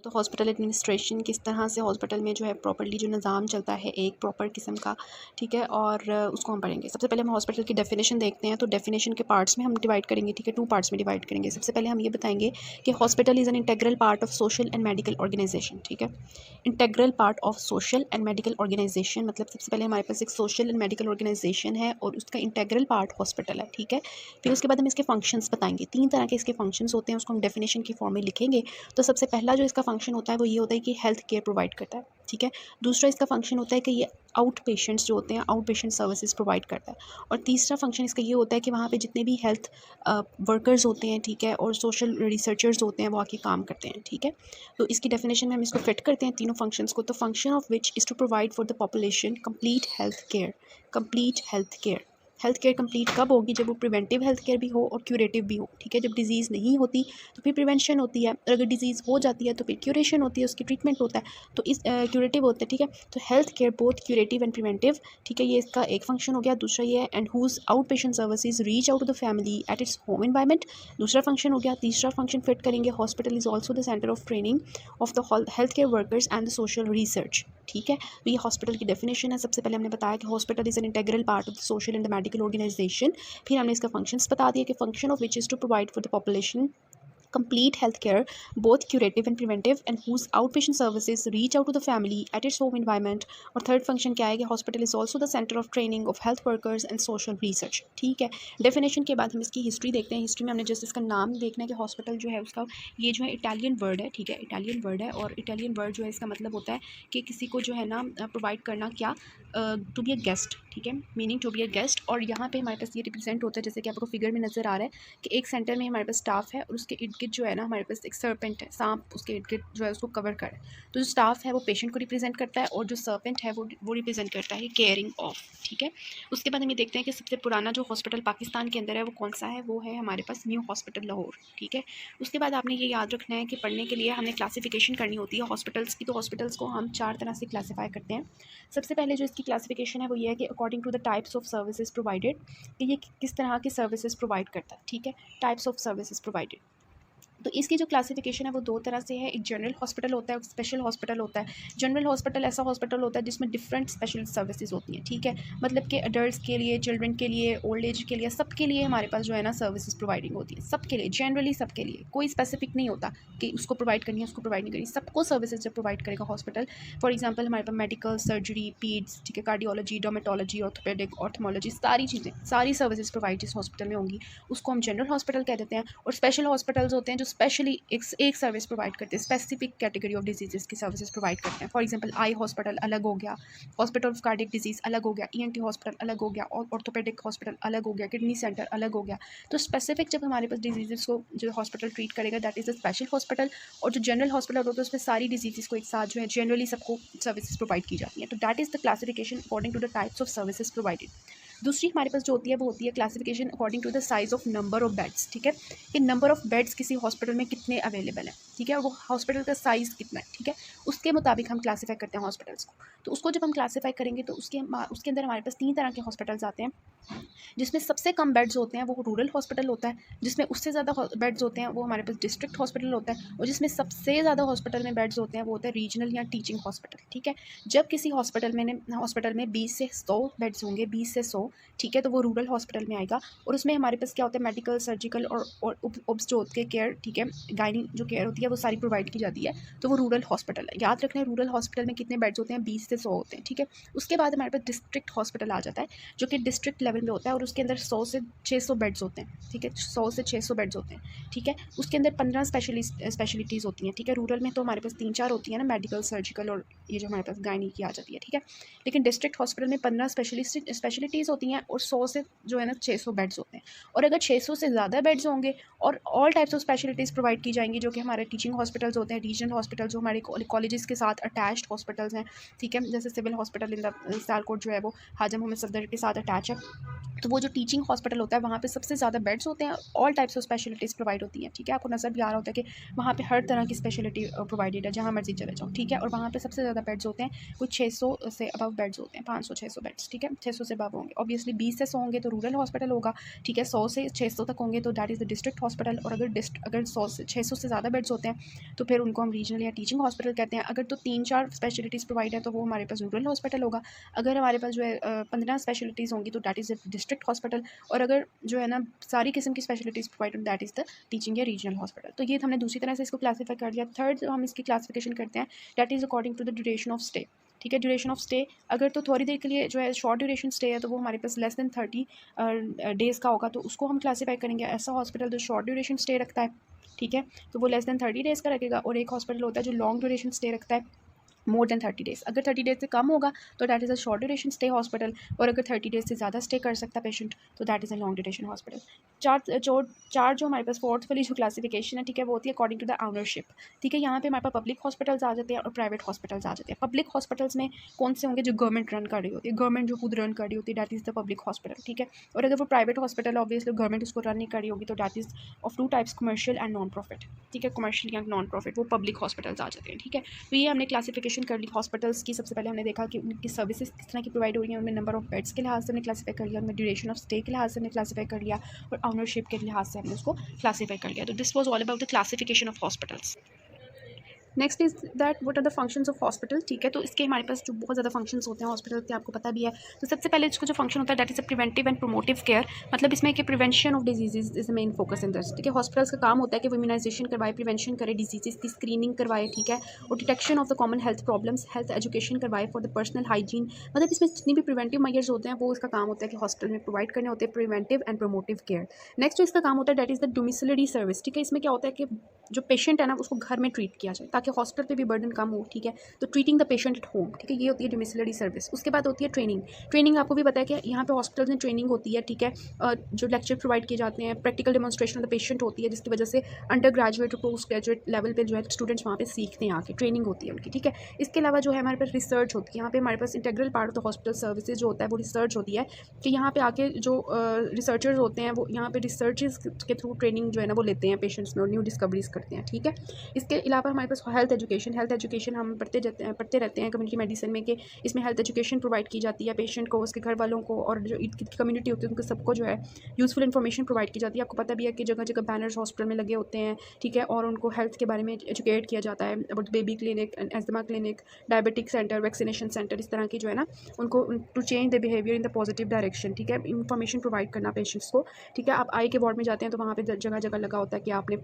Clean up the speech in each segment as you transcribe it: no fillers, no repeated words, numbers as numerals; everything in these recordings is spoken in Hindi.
तो हॉस्पिटल एडमिनिस्ट्रेशन किस तरह से हॉस्पिटल में जो है प्रॉपर्ली जो निज़ाम चलता है एक प्रॉपर किस्म का, ठीक है। और उसको हम पढ़ेंगे। सबसे पहले हम हॉस्पिटल की डेफिनेशन देखते हैं। तो डेफिनेशन के पार्ट्स में हम डिवाइड करेंगे, ठीक है, 2 पार्ट्स में डिवाइड करेंगे। सबसे पहले हम ये बताएंगे कि hospital is an integral part of social and medical organization, ठीक है। Integral part of social and medical organization मतलब सबसे पहले हमारे पास एक सोशल एंड मेडिकल ऑर्गेनाइजेशन है और उसका इंटेग्रल पार्ट हॉस्पिटल है, ठीक है। फिर उसके बाद हम इसके फंक्शंस बताएंगे। 3 तरह के इसके फंक्शंस होते हैं, उसको हम डेफिनेशन की फॉर्म में लिखेंगे। तो सबसे पहला जो इसका फंक्शन होता है वो ये होता है कि हेल्थ केयर प्रोवाइड करता है, ठीक है। दूसरा इसका फंक्शन होता है कि ये आउट पेशेंट्स जो होते हैं आउट पेशेंट सर्विसेज प्रोवाइड करता है। और तीसरा फंक्शन इसका ये होता है कि वहाँ पे जितने भी हेल्थ वर्कर्स होते हैं, ठीक है, और सोशल रिसर्चर्स होते हैं वो आके काम करते हैं, ठीक है। तो इसकी डेफिनेशन में हम इसको फिट करते हैं तीनों फंक्शंस को। तो function of which is to provide for the population complete health care. Complete health care, health care complete कब होगी? जब वो प्रिवेंटिव हेल्थ केयर भी हो और क्यूरेटिव भी हो, ठीक है। जब डिजीज़ नहीं होती तो फिर प्रिवेंशन होती है, और अगर डिजीज़ हो जाती है तो फिर क्यूरेशन होती है, उसकी ट्रीटमेंट होता है। तो इस क्यूरेटिव होता है, ठीक है। तो health care both curative and preventive, ठीक है, ये इसका एक फंक्शन हो गया। दूसरा ये है and whose out patient services reach out to the family at its home environment, दूसरा फंक्शन हो गया। तीसरा फंक्शन फिट करेंगे hospital is also the centre of training of the health care workers and the social research, ठीक है। तो ये हॉस्पिटल की डेफिनेशन है। सबसे पहले हमने बताया कि hospital is an integral part of the social and the medical organisation. फिर हमने इसका फंक्शंस बता दिया कि function of which is to provide for the population complete health care, both curative and preventive, and whose outpatient services reach out to the family at its home environment. और थर्ड फंक्शन क्या है कि hospital is also the centre of training of health workers and social research, ठीक है। डेफिनेशन के बाद हम इसकी हिस्ट्री देखते हैं। हिस्ट्री में हमने जस्ट इसका नाम देखना है कि हॉस्पिटल जो है उसका ये जो है इटालियन वर्ड है, ठीक है, इटालियन वर्ड है। और इटालियन वर्ड जो है इसका मतलब होता है कि किसी को जो है ना प्रोवाइड करना, क्या, टू बी अ गेस्ट, ठीक है, meaning to be a guest. और यहाँ पे हमारे पास ये रिप्रेजेंट होता है जैसे कि आपको फिगर में नज़र आ रहा है कि एक सेंटर में हमारे पास स्टाफ है और उसके इर्द गिर्द जो है ना हमारे पास एक सर्पेंट है, सांप उसके इर्द गिर्द जो है उसको कवर कर। तो जो स्टाफ है वो पेशेंट को रिप्रेजेंट करता है और जो सर्पेंट है वो रिप्रेजेंट करता है केयरिंग ऑफ, ठीक है। उसके बाद हम ये देखते हैं कि सबसे पुराना जो हॉस्पिटल पाकिस्तान के अंदर है वो कौन सा है, वो है हमारे पास न्यू हॉस्पिटल लाहौर, ठीक है। उसके बाद आपने ये याद रखना है कि पढ़ने के लिए हमने क्लासिफिकेशन करनी होती है हॉस्पिटल्स की। तो हॉस्पिटल्स को हम 4 तरह से क्लासीफाई करते हैं। सबसे पहले जो इसकी क्लासिफिकेशन है वो ये है कि according to the types of services provided, कि ये किस तरह की सर्विसेज प्रोवाइड करता है, ठीक है, टाइप्स ऑफ सर्विसेज प्रोवाइडेड। तो इसकी जो क्लासिफिकेशन है वो 2 तरह से है। एक जनरल हॉस्पिटल होता है, एक स्पेशल हॉस्पिटल होता है। जनरल हॉस्पिटल ऐसा हॉस्पिटल होता है जिसमें डिफरेंट स्पेशलिस्ट सर्विसेज होती हैं, ठीक है। मतलब कि अडल्ट्स के लिए, चिल्ड्रन के लिए, ओल्ड एज के लिए, सबके लिए हमारे पास जो है ना सर्विसेज प्रोवाइडिंग होती है, सबके लिए, जनरली सबके लिए, कोई स्पेसिफिक नहीं होता कि उसको प्रोवाइड करनी है उसको प्रोवाइड नहीं करनी, सबको सर्विसेज जब प्रोवाइड करेगा हॉस्पिटल। फॉर एग्जाम्पल हमारे पास मेडिकल, सर्जरी, पीड्स, ठीक है, कार्डियोलॉजी, डोमेटोलॉजी, ऑर्थोपेडिक, ऑर्थमोलॉजी, सारी चीज़ें, सारी सर्विसेज प्रोवाइड जिस हॉस्पिटल में होंगी उसको हम जनरल हॉस्पिटल कह देते हैं। और स्पेशल हॉस्पिटल्स होते हैं जो स्पेशली एक सर्विस प्रोवाइड करते हैं, स्पेसिफिक कैटेगरी ऑफ डिजीज़ की सर्विसेज प्रोवाइड करते हैं। फॉर एग्जांपल आई हॉस्पिटल अलग हो गया, हॉस्पिटल ऑफ कार्डियक डिजीज़ अलग हो गया, ईएनटी हॉस्पिटल अलग हो गया, और ऑर्थोपेडिक हॉस्पिटल अलग हो गया, किडनी सेंटर अलग हो गया। तो स्पेसिफिक जब हमारे पास डिजीज़ को जो हॉस्पिटल ट्रीट करेगा that is the special hospital. और जो जनरल हॉस्पिटल होता है उसमें सारी डिजीज़ को एक साथ जो है जनरली सबको सर्विसेज प्रोवाइड की जाती हैं। तो that is the classification according to the types of services provided. दूसरी हमारे पास जो होती है वो होती है classification according to the size of number of beds, ठीक है, कि नंबर ऑफ बेड्स किसी हॉस्पिटल में कितने अवेलेबल हैं, ठीक है, और वो हॉस्पिटल का साइज़ कितना है, ठीक है, उसके मुताबिक हम क्लासीफाई करते हैं हॉस्पिटल्स को। तो उसको जब हम क्लासीफाई करेंगे तो उसके अंदर हमारे पास 3 तरह के हॉस्पिटल्स आते हैं। जिसमें सबसे कम बेड्स होते हैं वो रूरल हॉस्पिटल होता है, जिसमें उससे ज़्यादा बेड्स होते हैं वो हमारे पास डिस्ट्रिक्ट हॉस्पिटल होता है, और जिसमें सबसे ज़्यादा हॉस्पिटल में बेड्स होते हैं वो होता है रीजनल या टीचिंग हॉस्पिटल, ठीक है। जब किसी हॉस्पिटल में 20 से 100 बेड्स होंगे, 20 से 100, ठीक है, तो वो रूरल हॉस्पिटल में आएगा। और उसमें हमारे पास क्या होता है, मेडिकल, सर्जिकल और ओब्स जो होते हैं केयर, ठीक है, गायनी जो केयर होती है वो सारी प्रोवाइड की जाती है। तो वो रूरल हॉस्पिटल है। याद रखना है रूरल हॉस्पिटल में कितने बेड्स होते हैं, 20 से 100 होते हैं, ठीक है। उसके बाद हमारे पास डिस्ट्रिक्ट हॉस्पिटल आ जाता है जो कि डिस्ट्रिक्ट लेवल में होता है और उसके अंदर 100 से 600 बेड्स होते हैं, ठीक है, 100 से 600 बेड्स होते हैं, ठीक है। उसके अंदर 15 स्पेशलिटीज़ होती हैं, ठीक है। रूरल में तो हमारे पास 3-4 होती हैं ना, मेडिकल, सर्जिकल और ये जो हमारे पास गायनी की आ जाती है, ठीक है। लेकिन डिस्ट्रिक्ट हॉस्पिटल में 15 स्पेशलिटीज़ होती हैं और 100 से जो है ना 600 बेड्स होते हैं। और अगर 600 से ज़्यादा बेड्स होंगे और all types of specialities provide की जाएंगी जो कि हमारे टीचिंग हॉस्पिटल्स होते हैं, रीजनल हॉस्पिटल जो हमारे कॉलेजेस के साथ अटैच्ड हॉस्पिटल्स हैं, ठीक है, जैसे civil hospital in the Sialkot जो है वो हाजा मोहम्मद सफदर के साथ अटैच है। तो वो जो टीचिंग हॉस्पिटल होता है वहाँ पे सबसे ज़्यादा बेड्स होते हैं, all types of specialities provide होती हैं, ठीक है। आपको नज़र भी आ रहा होता है कि वहाँ पे हर तरह की स्पेशलिटी प्रोवाइडेड है, जहाँ मर्जी चले जाओ, ठीक है। और वहाँ पे सबसे ज़्यादा बेड्स होते हैं, कुछ 600 से अबव बेड्स होते हैं, 500-600 बेड्स, ठीक है, 600 से अबव होंगे। और ऑब्वियसली 20 से 100 होंगे तो रूरल हॉस्पिटल होगा, ठीक है। 100 से 600 तक होंगे तो that is the district hospital, और अगर 100 से 600 से ज़्यादा बेड्स होते हैं तो फिर उनको हम रीजनल या टीचिंग हॉस्पिटल कहते हैं। अगर तो 3-4 स्पेशलिटीज़ प्रोवाइड है तो वो हमारे पास रूरल हॉस्पिटल होगा। अगर हमारे पास जो है 15 स्पेशलिटीज़ होंगी तो that is the district hospital, और अगर जो है ना सारी किस्म की specialities provide that is the teaching या रीजनल हॉस्पिटल। तो ये हमने दूसरी तरह से इसको क्लासीफाई कर लिया। थर्ड हम इसकी क्लासिफिकेशन करते हैं that is according to the duration of stay, ठीक है। ड्यूरेशन ऑफ स्टे अगर तो थोड़ी देर के लिए जो है शॉर्ट ड्यूरेशन स्टे है तो वो हमारे पास लेस देन 30 डेज़ का होगा, तो उसको हम क्लासीफाई करेंगे ऐसा हॉस्पिटल जो शॉर्ट ड्यूरेशन स्टे रखता है, ठीक है। तो वो लेस देन 30 डेज़ का रखेगा। और एक हॉस्पिटल होता है जो लॉन्ग ड्यूरेशन स्टे रखता है मोर देन 30 डेज़। अगर 30 डेज़ से कम होगा तो that is a short duration stay hospital, और अगर 30 डेज़ से ज़्यादा स्टे कर सकता है पेशेंट तो that is a long duration hospital. चार जो हमारे पास फोर्थ वाली जो क्लासिफिकेशन है, ठीक है, वो होती है अकॉर्डिंग टू द ऑनरशिप, ठीक है। यहाँ पे हमारे पास पब्लिक हॉस्पिटल्स आ जाते हैं और प्राइवेट हॉस्पिटल्स आ जाते हैं। पब्लिक हॉस्पिटल्स में कौन से होंगे? जो गवर्नमेंट रन कर रही होती है, गवर्नमेंट जो खुद रन कर रही होती है that is the public hospital, ठीक है। और अगर वो प्राइवेट हॉस्पिटल है ऑब्वियसली गवर्नमेंट उसको रन नहीं कर रही होगी तो that is of two types, commercial and non profit, ठीक है। कमर्शियल या नॉन प्रॉफिट वो पब्लिक हॉस्पिटल्स आ जाते हैं, ठीक है। तो ये हमने क्लासिफिकेशन कर ली हॉस्पिटल्स की। सबसे पहले हमने देखा कि उनकी सर्विसेज किस तरह की प्रोवाइड हो रही हैं, उनमें नंबर ऑफ बेड्स के लिहाज से हमने क्लासीफाई कर लिया, उनमें ड्यूरेशन ऑफ स्टे के लिहाज से हमने क्लासीफाई कर लिया, और ऑनरशिप के लिहाज से हमने उसको क्लासीफाई कर लिया। तो this was all about the classification of hospitals. Next is that what are the functions of hospital, ठीक है। तो इसके हमारे पास जो बहुत ज़्यादा फंक्शंस होते हैं हॉस्पिटल के, आपको पता भी है। तो सबसे पहले इसको जो फंक्शन होता है that is a preventive and promotive care, मतलब इसमें कि prevention of diseases is the main focus in this, ठीक है। हॉस्पिटल्स का काम होता है कि वो इम्यूनाइजेशन करवाए, प्रिवेंशन करे, डिजीजेज की स्क्रीनिंग करवाए, ठीक है, और detection of the common health problems, health education करवाए फॉर द पर्सनल हाइजीन, मतलब इसमें जितनी भी प्रिवेंटिव मेजर्स होते हैं वो इसका काम होता है कि हॉस्पिटल में प्रोवाइड करने होते हैं, preventive and promotive care. Next जो इसका काम होता है that is the domiciliary service, ठीक है। इसमें क्या होता है कि जो पेशेंट है ना उसको घर में ट्रीट किया जाए ताकि हॉस्पिटल पे भी बर्डन कम हो, ठीक है। तो treating the patient at home, ठीक है, ये होती है डोमिसिलरी सर्विस। उसके बाद होती है ट्रेनिंग। ट्रेनिंग आपको भी पता है कि यहाँ पे हॉस्पिटल में ट्रेनिंग होती है, ठीक है। जो लेक्चर प्रोवाइड किए जाते हैं, practical demonstration of the patient होती है, जिसकी वजह से अंडर ग्रेजुएट और पोस्ट ग्रेजुएट लेवल पे जो है स्टूडेंट्स वहाँ पे सीखते हैं आके, ट्रेनिंग होती है उनकी, ठीक है। इसके अलावा जो है हमारे पास रिसर्च होती है। यहाँ पे हमारे पास integral part of the hospital services जो होता है वो रिसर्च होती है कि यहाँ पे आके जो रिसर्चर्स होते हैं वो यहाँ पे रिसर्चेस के थ्रू ट्रेनिंग जो है ना वो लेते हैं पेशेंट्स में और न्यू डिस्कवरीज करते हैं, ठीक है। इसके अलावा हमारे पास हेल्थ एजुकेशन हम पढ़ते रहते हैं कम्युनिटी मेडिसिन में कि इसमें हेल्थ एजुकेशन प्रोवाइड की जाती है पेशेंट को, उसके घर वालों को, और जो कम्युनिटी होती है उनको सबको जो है यूज़फुल इन्फॉर्मेशन प्रोवाइड की जाती है। आपको पता भी है कि जगह जगह बैनर्स हॉस्पिटल में लगे होते हैं, ठीक है, और उनको हेल्थ के बारे में एजुकेट किया जाता है about baby clinic, asthma clinic, diabetic centre, vaccination centre, इस तरह की जो है ना उनको to change the behaviour in the positive direction, ठीक है। इन्फॉर्मेशन प्रोवाइड करना पेशेंट्स को, ठीक है। आप आई के वार्ड में जाते हैं तो वहाँ पे जगह जगह लगा होता है कि आपने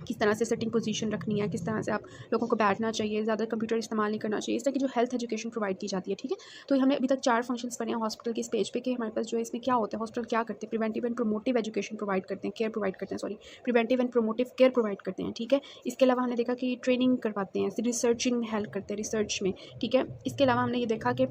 किस तरह से सेटिंग पोजीशन रखनी है, किस तरह से आप लोगों को बैठना चाहिए, ज़्यादा कंप्यूटर इस्तेमाल नहीं करना चाहिए, इस तरह की जो हेल्थ एजुकेशन प्रोवाइड की जाती है, ठीक है। तो हमने अभी तक 4 फंक्शंस पढ़े हैं हॉस्पिटल के स्टेज पे कि हमारे पास जो है इसमें क्या होता है, हॉस्पिटल क्या करते हैं, preventive and promotive education provide करते हैं, केयर प्रोवाइड करते हैं, sorry, preventive and promotive care provide करते हैं, ठीक है। इसके अलावा हमने देखा कि ट्रेनिंग करवाते हैं, रिसर्चिंग हेल्प करते हैं रिसर्च में, ठीक है। इसके अलावा हमने ये देखा कि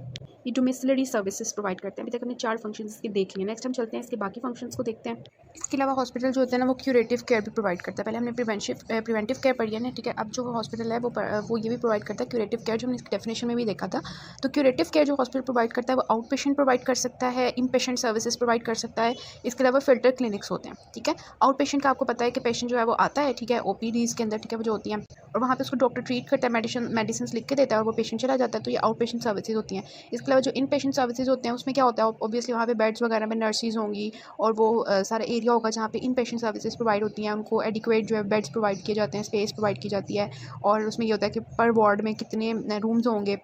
ये डोमिसिलरी सर्विसेज प्रोवाइड करते हैं। अभी तक हमने 4 फंक्शंस इसके देख लिए। नेक्स्ट हम चलते हैं इसके बाकी फंक्शंस को देखते हैं। इसके अलावा हॉस्पिटल जो होता है ना वो क्यूरेटिव केयर भी प्रोवाइड करता है। पहले हमने प्रिवेंटिव केयर पढ़ी है ना, ठीक है। अब जो हॉस्पिटल है वो ये भी प्रोवाइड करता है क्यूरेटिव केयर, जो हमने इसकी डेफिनेशन में भी देखा था। तो क्यूरेटिव केयर जो हॉस्पिटल प्रोवाइड करता है वो आउट पेशेंट प्रोवाइड कर सकता है, इन पेशेंट सर्विसेज प्रोवाइड कर सकता है। इसके अलावा फिल्टर क्लिनिक्स होते हैं, ठीक है। आउट पेशेंट का आपको पता है कि पेशेंट जो है वो आता है, ठीक है, ओपीडीज़ के अंदर, ठीक है, वो जो होती हैं, और वहाँ पे उसको डॉक्टर ट्रीट करता है, मेडिसिन लिख के देता है और वो पेशेंट चला जाता है। तो ये आउट पेशेंट सर्विसेज होती हैं। इसके अलावा जो इन पेशेंट सर्विसेज होते हैं उसमें क्या होता है, ऑब्वियसली वहाँ पे बेड्स वगैरह में नर्सिस होंगी और वो सारा एरिया होगा जहाँ पे इन पेशेंट सर्विसेज प्रोवाइड होती हैं। उनको एडिक्वेट जो है बेड्स प्रोवाइड किए जाते हैं, स्पेस प्रोवाइड की जाती है, और उसमें ये होता है कि पर वार्ड में कितने रूम्स होंगे,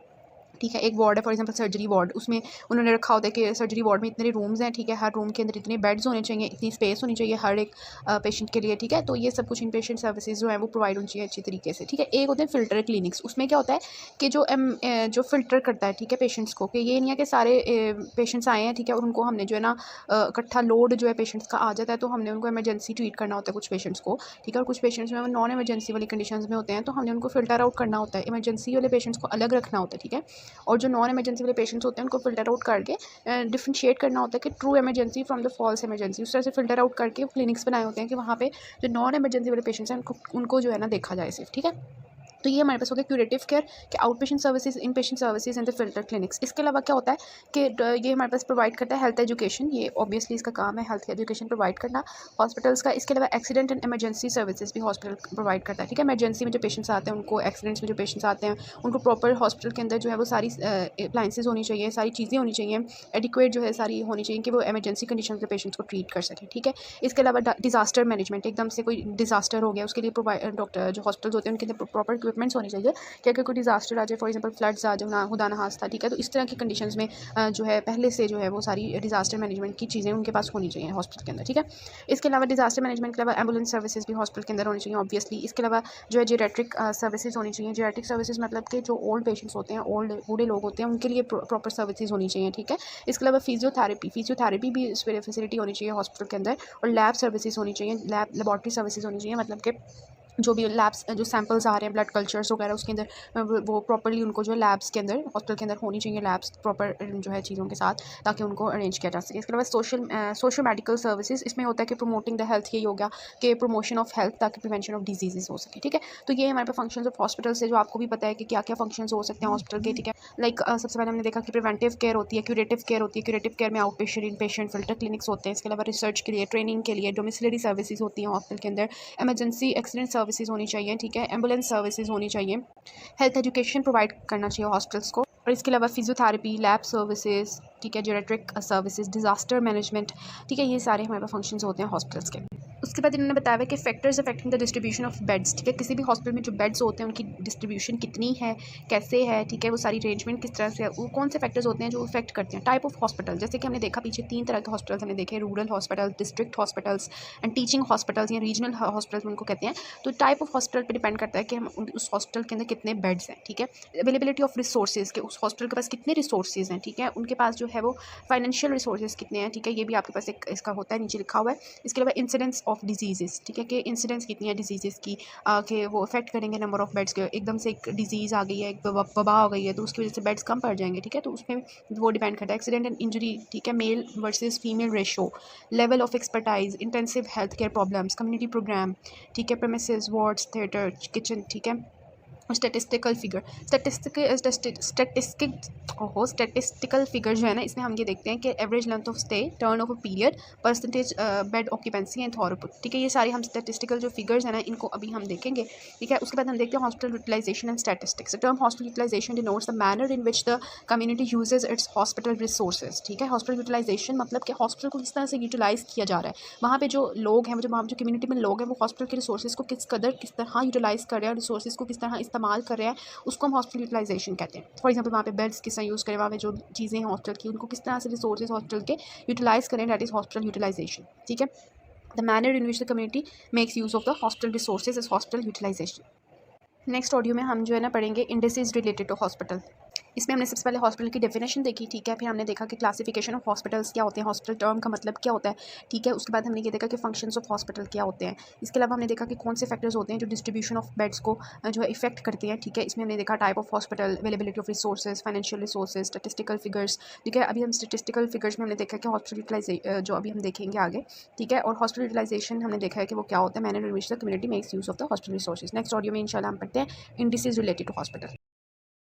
ठीक है। एक वार्ड है फॉर एग्जांपल सर्जरी वार्ड, उसमें उन्होंने रखा होता है कि सर्जरी वार्ड में इतने रूम्स हैं, ठीक है, हर रूम के अंदर इतने बेड्स होने चाहिए, इतनी स्पेस होनी चाहिए हर एक पेशेंट के लिए, ठीक है। तो ये सब कुछ इन पेशेंट सर्विसेज जो है वो प्रोवाइड होनी चाहिए अच्छी तरीके से, ठीक है। एक होते हैं फिल्टर क्लिनिक्स, उसमें क्या होता है कि जो फिल्टर करता है, ठीक है, पेशेंट्स को, कि ये नहीं है कि सारे पेशेंट्स आए हैं, ठीक है, और उनको हमने जो है ना इकट्ठा लोड जो है पेशेंट्स का आ जाता है तो हमने उनको इमरजेंसी ट्रीट करना होता है कुछ पेशेंट्स को, ठीक है। और कुछ पेशेंट्स जो है नॉन इमरजेंसी वाली कंडीशन में होते हैं तो हमने उनको फिल्टर आउट करना होता है, इमरजेंसी वाले पेशेंट्स को अलग रखना होता है, ठीक है। और जो नॉन इमरजेंसी वाले पेशेंट्स होते हैं उनको फिल्टर आउट करके डिफरेंशिएट करना होता है कि true emergency from the false emergency, उस तरह से फिल्टर आउट करके क्लिनिक्स बनाए होते हैं कि वहाँ पे जो नॉन इमरजेंसी वाले पेशेंट्स हैं उनको जो है ना देखा जाए सिर्फ, ठीक है। तो ये हमारे पास हो गया क्यूरेटिव केयर के out patient services, in patient services and the filter clinics. इसके अलावा क्या होता है कि ये हमारे पास प्रोवाइड करता है हेल्थ एजुकेशन, ये ऑब्वियसली इसका काम है हेल्थ एजुकेशन प्रोवाइड करना हॉस्पिटल्स का। इसके अलावा एक्सीडेंट एंड इमरजेंसी सर्विसेज भी हॉस्पिटल प्रोवाइड करता है, ठीक है। इमरजेंसी में जो पेशेंट्स आते हैं उनको, एक्सीडेंट्स में जो पेशेंट्स आते हैं उनको प्रॉपर हॉस्पिटल के अंदर जो है वो सारी अप्लाइंसेज होनी चाहिए, सारी चीज़ें होनी चाहिए, एडिक्वेट जो है सारी होनी चाहिए कि वो इमरजेंसी कंडीशन के पेशेंट्स को ट्रीट कर सकें, ठीक है। इसके अलावा डिजास्टर मैनेजमेंट, एकदम से कोई डिजास्टर हो गया उसके लिए प्रोवाइड डॉक्टर जो हॉस्पिटल्स होते हैं उनके अंदर प्रॉपर इक्विपमेंट्स होनी चाहिए कि अगर कोई डिजास्टर आ जाए, फॉर एग्जांपल फ्लड्स आ जाए, खुदा ना खास्ता, ठीक है। तो इस तरह की कंडीशंस में जो है पहले से जो है वो सारी डिजास्टर मैनेजमेंट की चीज़ें उनके पास होनी चाहिए हॉस्पिटल के अंदर, ठीक है। इसके अलावा डिजास्टर मैनेजमेंट के अलावा एम्बुलेंस सर्विसेज भी हॉस्पिटल के अंदर होनी चाहिए ऑब्वियसली। इसके अलावा जो है जेरेट्रिक सर्विसेज होनी चाहिए। जेरेट्रिक सर्विसेज मतलब कि जो ओल्ड पेशेंट्स होते हैं, ओल्ड बूढ़े लोग होते हैं, उनके लिए प्रॉपर सर्विसेज होनी चाहिए, ठीक है। इसके अलावा फिजियोथेरेपी भी फैसिलिटी होनी चाहिए हॉस्पिटल के अंदर, और लैब सर्विसेज होनी चाहिए, लेबॉर्ट्री सर्विसेज होनी चाहिए, मतलब कि जो भी लैब्स जो सैंपल्स आ रहे हैं ब्लड कल्चर्स वगैरह उसके अंदर वो प्रॉपर्ली उनको जो है लैब्स के अंदर हॉस्पिटल के अंदर होनी चाहिए, लैब्स प्रॉपर जो है चीज़ों के साथ, ताकि उनको अरेंज किया जा सके। इसके अलावा सोशल मेडिकल सर्विसेज, इसमें होता है कि प्रमोटिंग द हेल्थ, ये हो गया कि प्रमोशन ऑफ हेल्थ ताकि प्रिवेंशन ऑफ डिजीजेस हो सके, ठीक है। तो ये हमारे पास फंक्शंस ऑफ हॉस्पिटल से जो आपको भी पता है कि क्या क्या फंक्शंस हो सकते हैं हॉस्पिटल के, ठीक है। लाइक सबसे पहले हमने देखा कि प्रिवेंटिव केयर होती है, क्यूरेटिव केयर होती है। क्यूरेटिव केयर में आउट पेशेंट, इन पेशेंट, फिल्टर क्लिनिक्स होते हैं। इसके अलावा रिसर्च के लिए, ट्रेनिंग के लिए डोमिसिलरी सर्विसेज होती हैं हॉस्पिटल के अंदर। इमरजेंसी एक्सीडेंट सर्विसेज होनी चाहिए, ठीक है। एम्बुलेंस सर्विसेज होनी चाहिए। हेल्थ एजुकेशन प्रोवाइड करना चाहिए हॉस्पिटल्स को। और इसके अलावा फिजियोथेरेपी, लैब सर्विसेज, ठीक है, जेरेट्रिक सर्विसेज, डिजास्टर मैनेजमेंट, ठीक है। ये सारे हमारे पास फंक्शंस होते हैं हॉस्पिटल्स के। उसके बाद इन्होंने बताया कि factors affecting the distribution of beds, ठीक है। किसी भी हॉस्पिटल में जो बेड्स होते हैं उनकी डिस्ट्रीब्यूशन कितनी है, कैसे है, ठीक है, वो सारी अरेंजमेंट किस तरह से है, वो कौन से फैक्टर्स होते हैं जो इफेक्ट करते हैं। टाइप ऑफ हॉस्पिटल, जैसे कि हमने देखा पीछे 3 तरह के हॉस्पिटल्स हमने देखे, rural hospital, district hospitals and teaching hospitals या रीजनल हॉस्पिटल्स उनको कहते हैं। तो टाइप ऑफ हॉस्पिटल पर डिपेंड करता है कि हम उस हॉस्पिटल के अंदर कितने बेड्स हैं, ठीक है। अवेलेबिलिटी ऑफ रिसोर्सेज, के उस हॉस्पिटल के पास कितने रिसोर्सेज हैं, ठीक है, उनके पास जो है वो फाइनेंशियल रिसोर्सेज कितने हैं, ठीक है, ये भी आपके पास एक इसका होता है, नीचे लिखा हुआ है। इसके अलावा इंसिडेंस ऑफ डिजीजेस, ठीक है, कि इंसिडेंस कितनी है डिजीज़ की, कि वो इफेक्ट करेंगे नंबर ऑफ बेड्स के। एकदम से एक डिजीज़ आ गई है, एक वबा आ गई है, तो उसकी वजह से बेड्स कम पड़ जाएंगे, ठीक है। तो उसमें वो डिपेंड करता है। एक्सीडेंट एंड इंजरी, ठीक है, male versus female ratio, level of expertise, intensive health care problems, community programme, ठीक है, प्रेमिसेस, वार्ड्स, थिएटर, किचन, ठीक है। स्टैटिस्टिकल फिगर, स्टैटिस्टिकल फिगर जो है ना, इसमें हम ये देखते हैं कि average length of stay, turn of a period, percentage bed occupancy and throughput, ठीक है। ये सारी हम स्टैटिस्टिकल जो फिगर्स हैं ना, इनको अभी हम देखेंगे, ठीक है। उसके बाद हम देखते हैं hospital utilisation and statistics. The term hospital utilisation denotes the manner in which the community uses its hospital resources, ठीक है। हॉस्पिटल यूटिलाइजेशन मतलब कि हॉस्पिटल को किस तरह से यूटिलाइज किया जा रहा है, वहाँ पे जो लोग हैं, जो वहाँ जो कम्युनिटी में लोग हैं, वो हॉस्पिटल के रिसोर्सेज को किस तरह यूटिलाइज कर रहे हैं, रिसोर्सेज को किस तरह इस्तेमाल कर रहे हैं, उसको हम हॉस्पिटल यूटिलाइजेशन कहते हैं। फॉर एग्जांपल वहाँ पे बेड्स किस तरह यूज़ करें, वहाँ पे जो चीज़ें हैं हॉस्पिटल की उनको किस तरह से रिसोर्सेज हॉस्पिटल के यूटिलाइज करें, दैट इज़ हॉस्पिटल यूटिलाइजेशन, ठीक है। The manner in which the community makes use of the hospital resources is hospital utilisation. Next audio में हम जो है ना पढ़ेंगे इंडिसेस रिलेटेड टू हॉस्पिटल। इसमें हमने सबसे पहले हॉस्पिटल की डेफिनेशन देखी, ठीक है। फिर हमने देखा कि क्लासिफिकेशन ऑफ हॉस्पिटल्स क्या होते हैं, हॉस्पिटल टर्म का मतलब क्या होता है, ठीक है। उसके बाद हमने ये देखा कि फंक्शंस ऑफ हॉस्पिटल क्या होते हैं। इसके अलावा हमने देखा कि कौन से फैक्टर्स होते हैं जो डिस्ट्रीब्यूशन ऑफ बेड्स को जो है इफेक्ट करते हैं, ठीक है। इसमें हमने देखा type of hospital, availability of resources, financial resources, statistical figures, ठीक है। अभी हम स्टैटिस्टिकल फिगर्स में हमने देखा कि हॉस्पिटल यूटिलाइजेशन जो अभी हम देखेंगे आगे, ठीक है। और हॉस्पिटल यूटिलाइजेशन हमने देखा है कि वो क्या होता है, manner in which the community makes use of the hospital resources. Next audio में इंशाल्लाह हम पढ़ते हैं इंडिसेस रिलेटेड टू हॉस्पिटल।